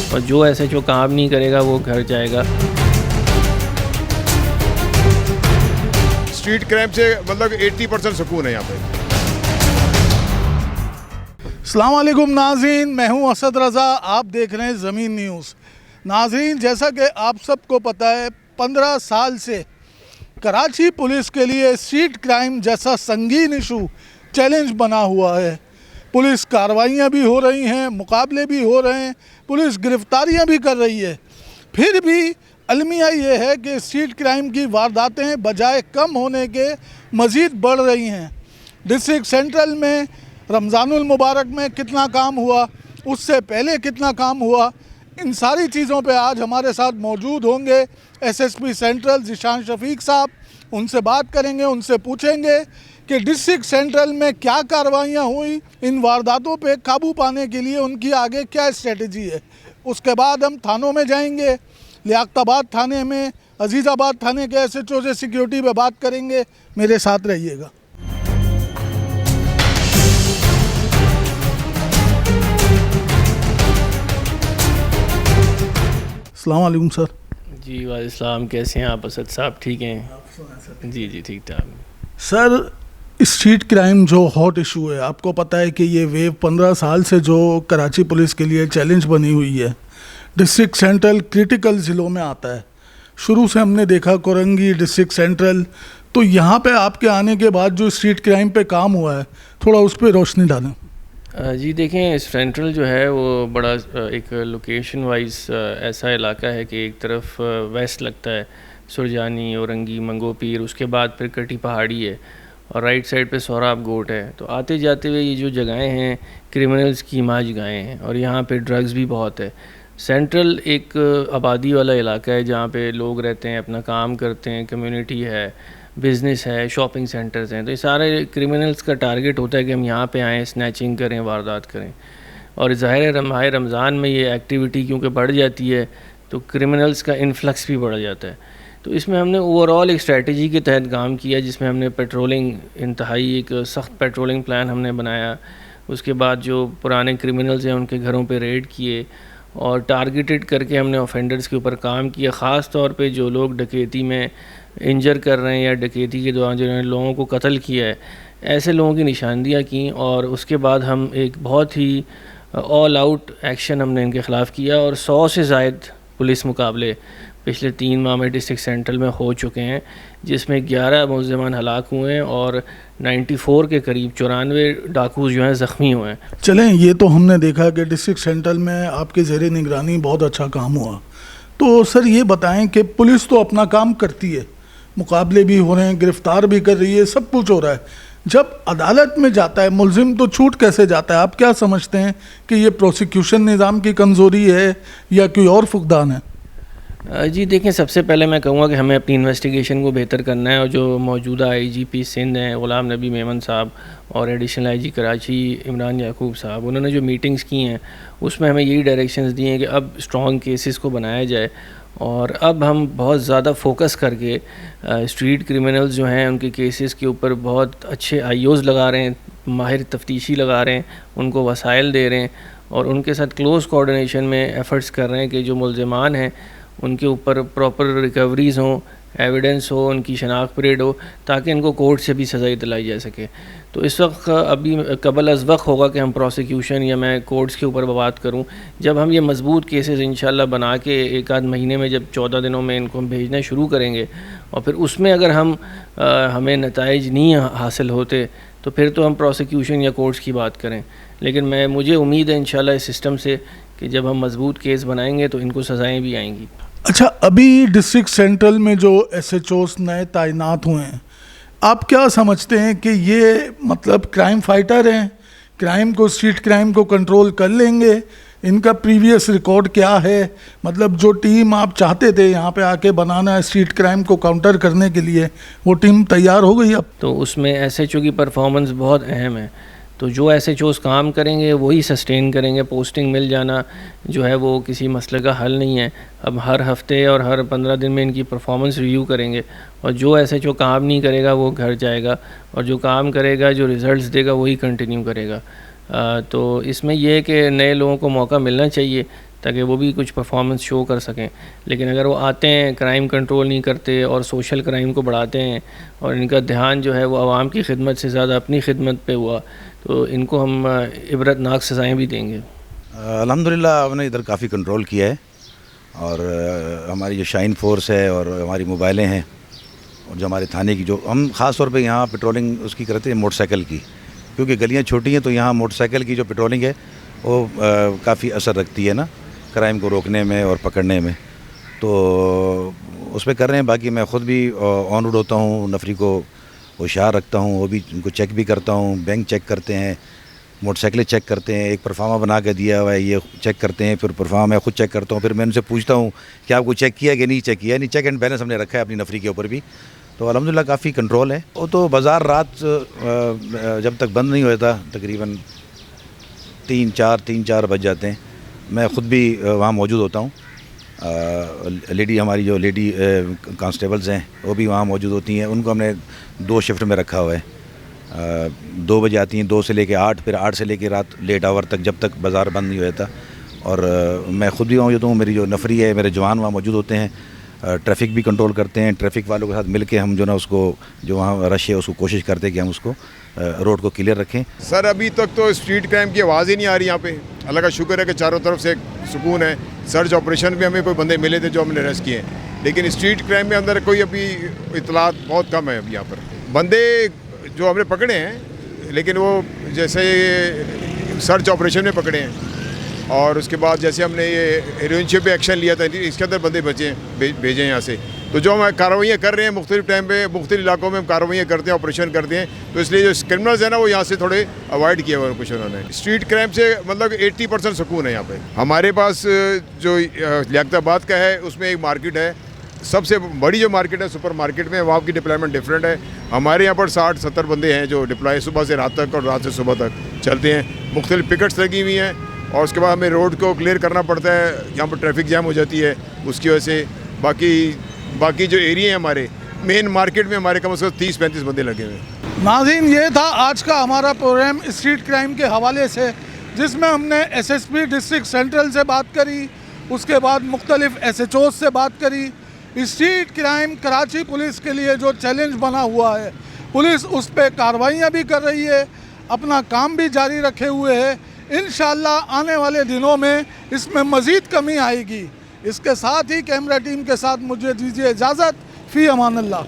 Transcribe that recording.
और जो SHO काम नहीं करेगा वो घर जाएगा। स्ट्रीट क्राइम से मतलब 80% सुकून है यहाँ पे। अस्सलाम वालेकुम नाज़रीन, मैं हूं असद रज़ा, आप देख रहे हैं ज़मीन न्यूज़। नाज़रीन, जैसा कि आप सबको पता है 15 साल से कराची पुलिस के लिए स्ट्रीट क्राइम जैसा संगीन इशू चैलेंज बना हुआ है। पुलिस कार्रवाइयाँ भी हो रही हैं, मुकाबले भी हो रहे हैं, पुलिस गिरफ्तारियाँ भी कर रही है। फिर भी अलमिया ये है कि स्ट्रीट क्राइम की वारदातें बजाय कम होने के मज़ीद बढ़ रही हैं। डिस्ट्रिक्ट सेंट्रल में रमज़ानुल मुबारक में कितना काम हुआ, उससे पहले कितना काम हुआ, इन सारी चीज़ों पे आज हमारे साथ मौजूद होंगे SSP सेंट्रल ज़ीशान शफीक साहब। उनसे बात करेंगे, उनसे पूछेंगे कि डिस्ट्रिक्ट सेंट्रल में क्या कार्रवाइयाँ हुई, इन वारदातों पे काबू पाने के लिए उनकी आगे क्या स्ट्रेटजी है। उसके बाद हम थानों में जाएंगे, लियाकताबाद थाने में, अजीज़ाबाद थाने के SHO से सिक्योरिटी पे बात करेंगे। मेरे साथ रहिएगा। अस्सलाम वालेकुम सर। जी वालेकुम, कैसे हैं आप असद साहब? ठीक हैं? जी ठीक ठाक। सर, स्ट्रीट क्राइम जो हॉट इशू है, आपको पता है कि ये वेव 15 साल से जो कराची पुलिस के लिए चैलेंज बनी हुई है। डिस्ट्रिक्ट सेंट्रल क्रिटिकल ज़िलों में आता है। शुरू से हमने देखा कोरंगी, डिस्ट्रिक्ट सेंट्रल, तो यहाँ पे आपके आने के बाद जो स्ट्रीट क्राइम पे काम हुआ है, थोड़ा उस पर रोशनी डालें। जी देखें, सेंट्रल जो है वो बड़ा एक लोकेशन वाइज ऐसा इलाका है कि एक तरफ वेस्ट लगता है, सुरजानी, औरंगी, मंगो पीर, उसके बाद फिर कटी पहाड़ी है और राइट साइड पे सोहराब गोट है। तो आते जाते हुए ये जो जगहें हैं क्रिमिनल्स की माँ जगहें हैं और यहाँ पे ड्रग्स भी बहुत है। सेंट्रल एक आबादी वाला इलाका है जहाँ पे लोग रहते हैं, अपना काम करते हैं, कम्युनिटी है, बिज़नेस है, शॉपिंग सेंटर्स हैं। तो ये सारे क्रिमिनल्स का टारगेट होता है कि हम यहाँ पे आएँ, स्नैचिंग करें, वारदात करें। और ज़ाहिर है माह रमज़ान में ये एक्टिविटी क्योंकि बढ़ जाती है तो क्रिमिनल्स का इन्फ्लक्स भी बढ़ जाता है। तो इसमें हमने ओवरऑल एक स्ट्रेटजी के तहत काम किया जिसमें हमने पेट्रोलिंग, इंतहाई एक सख्त पेट्रोलिंग प्लान हमने बनाया। उसके बाद जो पुराने क्रिमिनल्स हैं उनके घरों पे रेड किए और टारगेटेड करके हमने ऑफेंडर्स के ऊपर काम किया। ख़ास तौर पे जो लोग डकैती में इंजर कर रहे हैं या डकैती के दौरान जिन्होंने लोगों को कत्ल किया है, ऐसे लोगों की निशानदियाँ की और उसके बाद हम एक बहुत ही ऑल आउट एक्शन हमने इनके ख़िलाफ़ किया और 100 से ज़ायद पुलिस मुकाबले पिछले 3 माह में डिस्ट्रिक्ट सेंट्रल में हो चुके हैं, जिसमें 11 मुलज़िमान हलाक हुए हैं और 94 के करीब 94 डाकू जो हैं ज़ख्मी हुए हैं। चलें, ये तो हमने देखा कि डिस्ट्रिक्ट सेंट्रल में आपके ज़ेरे निगरानी बहुत अच्छा काम हुआ। तो सर ये बताएं कि पुलिस तो अपना काम करती है, मुकाबले भी हो रहे हैं, गिरफ्तार भी कर रही है, सब कुछ हो रहा है। जब अदालत में जाता है मुलजिम तो छूट कैसे जाता है? आप क्या समझते हैं कि ये प्रोसिक्यूशन निज़ाम की कमज़ोरी है या कोई और फुकदान है? जी देखें, सबसे पहले मैं कहूँगा कि हमें अपनी इन्वेस्टिगेशन को बेहतर करना है और जो मौजूदा IGP सिंध हैं ग़ुलाम नबी मेमन साहब और एडिशनल IG कराची इमरान याकूब साहब, उन्होंने जो मीटिंग्स की हैं उसमें हमें यही डायरेक्शंस दिए हैं कि अब स्ट्रॉन्ग केसेस को बनाया जाए और अब हम बहुत ज़्यादा फोकस करके स्ट्रीट क्रिमिनल्स जो हैं उनके केसेस के ऊपर बहुत अच्छे IOs लगा रहे हैं, माहिर तफ्तीशी लगा रहे हैं, उनको वसाइल दे रहे हैं और उनके साथ क्लोज़ कोऑर्डिनेशन में एफ़र्ट्स कर रहे हैं कि जो मुलज़िमान हैं उनके ऊपर प्रॉपर रिकवरीज़ हों, एविडेंस हो, उनकी शनाख्त परेड हो ताकि इनको कोर्ट से भी सज़ा दिलाई जा सके। तो इस वक्त अभी कबल अज़ वक्त होगा कि हम प्रोसिक्यूशन या मैं कोर्ट्स के ऊपर बात करूं। जब हम ये मजबूत केसेस इंशाल्लाह बना के एक आध महीने में जब 14 दिनों में इनको हम भेजना शुरू करेंगे और फिर उसमें अगर हमें नताइज नहीं हासिल होते तो फिर तो हम प्रोसिक्यूशन या कोर्ट्स की बात करें। लेकिन मुझे उम्मीद है इंशाल्लाह इस सिस्टम से कि जब हम मजबूत केस बनाएंगे तो इनको सज़ाएँ भी आएंगी। अच्छा, अभी डिस्ट्रिक्ट सेंट्रल में जो SHOs नए तैनात हुए हैं, आप क्या समझते हैं कि ये मतलब क्राइम फाइटर हैं, क्राइम को, स्ट्रीट क्राइम को कंट्रोल कर लेंगे? इनका प्रीवियस रिकॉर्ड क्या है? मतलब जो टीम आप चाहते थे यहाँ पे आके बनाना है स्ट्रीट क्राइम को काउंटर करने के लिए, वो टीम तैयार हो गई अब? तो उसमें SHO की परफॉर्मेंस बहुत अहम है। तो जो SHOs काम करेंगे वही सस्टेन करेंगे। पोस्टिंग मिल जाना जो है वो किसी मसले का हल नहीं है। अब हर हफ्ते और हर 15 दिन में इनकी परफॉर्मेंस रिव्यू करेंगे और जो SHO काम नहीं करेगा वो घर जाएगा और जो काम करेगा, जो रिज़ल्ट्स देगा वही कंटिन्यू करेगा। तो इसमें यह है कि नए लोगों को मौका मिलना चाहिए ताकि वो भी कुछ परफॉर्मेंस शो कर सकें। लेकिन अगर वो आते हैं, क्राइम कंट्रोल नहीं करते और सोशल क्राइम को बढ़ाते हैं और इनका ध्यान जो है वो आवाम की खिदमत से ज़्यादा अपनी खिदमत पे हुआ, तो इनको हम इबरतनाक सज़ाएँ भी देंगे। अल्हम्दुलिल्लाह हमने इधर काफ़ी कंट्रोल किया है और हमारी जो शाइन फोर्स है और हमारी मोबाइलें हैं और जो हमारे थाने की, जो हम ख़ास तौर पे यहाँ पेट्रोलिंग उसकी करते हैं मोटरसाइकिल की, क्योंकि गलियाँ छोटी हैं तो यहाँ मोटरसाइकिल की जो पेट्रोलिंग है वो काफ़ी असर रखती है ना क्राइम को रोकने में और पकड़ने में, तो उस पर कर रहे हैं। बाकी मैं ख़ुद भी ऑन रोड होता हूँ, नफरी को होशियार रखता हूँ, वो भी उनको चेक भी करता हूँ, बैंक चेक करते हैं, मोटरसाइकिलें चेक करते हैं, एक परफार्मा बना के दिया हुआ है ये चेक करते हैं, फिर परफार्मा मैं ख़ुद चेक करता हूँ, फिर मैं उनसे पूछता हूँ कि आपको चेक किया कि नहीं चेक किया, नहीं चेक एंड बैलेंस हमने रखा है अपनी नफरी के ऊपर भी, तो अल्हम्दुलिल्लाह काफ़ी कंट्रोल है। वो तो बाज़ार रात जब तक बंद नहीं होता तकरीबन 3-4 बज जाते हैं, मैं ख़ुद भी वहाँ मौजूद होता हूँ। लेडी हमारी जो लेडी कांस्टेबल्स हैं वो भी वहाँ मौजूद होती हैं, उनको हमने 2 शिफ्ट में रखा हुआ है। 2 बजे आती हैं, 2 से लेके 8, फिर 8 से लेके रात लेट आवर तक जब तक बाज़ार बंद नहीं होता। और मैं ख़ुद भी मौजूद हूँ, मेरी जो नफरी है, मेरे जवान वहाँ मौजूद होते हैं, ट्रैफिक भी कंट्रोल करते हैं। ट्रैफिक वालों के साथ मिल के हम जो ना उसको जो वहाँ रश है उसको कोशिश करते हैं कि हम उसको रोड को क्लियर रखें। सर अभी तक तो स्ट्रीट क्राइम की आवाज़ ही नहीं आ रही यहाँ पे। अल्लाह का शुक्र है कि चारों तरफ से सुकून है। सर्च ऑपरेशन में हमें कोई बंदे मिले थे जो हमने अरेस्ट किए, लेकिन स्ट्रीट क्राइम में अंदर कोई अभी इतलात बहुत कम है अभी यहाँ पर। बंदे जो हमने पकड़े हैं, लेकिन वो जैसे सर्च ऑपरेशन में पकड़े हैं और उसके बाद जैसे हमने ये हेरोइन पे एक्शन लिया था, इसके अंदर बंदे बचे हैं, भेजे हैं यहाँ से। तो जो हम कार्रवाइयाँ कर रहे हैं मुख्तलिफ टाइम पे मुख्तलिफ इलाकों में हम कार्रवाइयाँ करते हैं, ऑपरेशन करते हैं, तो इसलिए जो क्रिमिनल्स हैं ना वो यहाँ से थोड़े अवॉइड किए हुए कुछ उन्होंने। स्ट्रीट क्राइम से मतलब 80% सुकून है यहाँ पे। हमारे पास जो लियाकताबाद का है उसमें एक मार्केट है, सबसे बड़ी जो मार्केट है सुपर मार्केट में, वहाँ की डिप्लॉयमेंट डिफरेंट है। हमारे यहाँ पर 60-70 बंदे हैं जो डिप्लॉय सुबह से रात तक और रात से सुबह तक चलते हैं। मुख्तलिफ पिकट्स लगी हुई हैं और उसके बाद हमें रोड को क्लियर करना पड़ता है, यहाँ पर ट्रैफिक जैम हो जाती है उसकी वजह से। बाकी जो एरिया है हमारे मेन मार्केट में हमारे कम से कम 30-35 बंदे लगे हुए हैं। नाज़रीन, ये था आज का हमारा प्रोग्राम स्ट्रीट क्राइम के हवाले से, जिसमें हमने एसएसपी डिस्ट्रिक्ट सेंट्रल से बात करी, उसके बाद मुख्तलिफ एसएचओ से बात करी। स्ट्रीट क्राइम कराची पुलिस के लिए जो चैलेंज बना हुआ है, पुलिस उस पर कार्रवाइयाँ भी कर रही है, अपना काम भी जारी रखे हुए है। इंशाअल्लाह आने वाले दिनों में इसमें मज़ीद कमी आएगी। इसके साथ ही कैमरा टीम के साथ मुझे दीजिए इजाज़त। फ़ी अमानिल्लाह।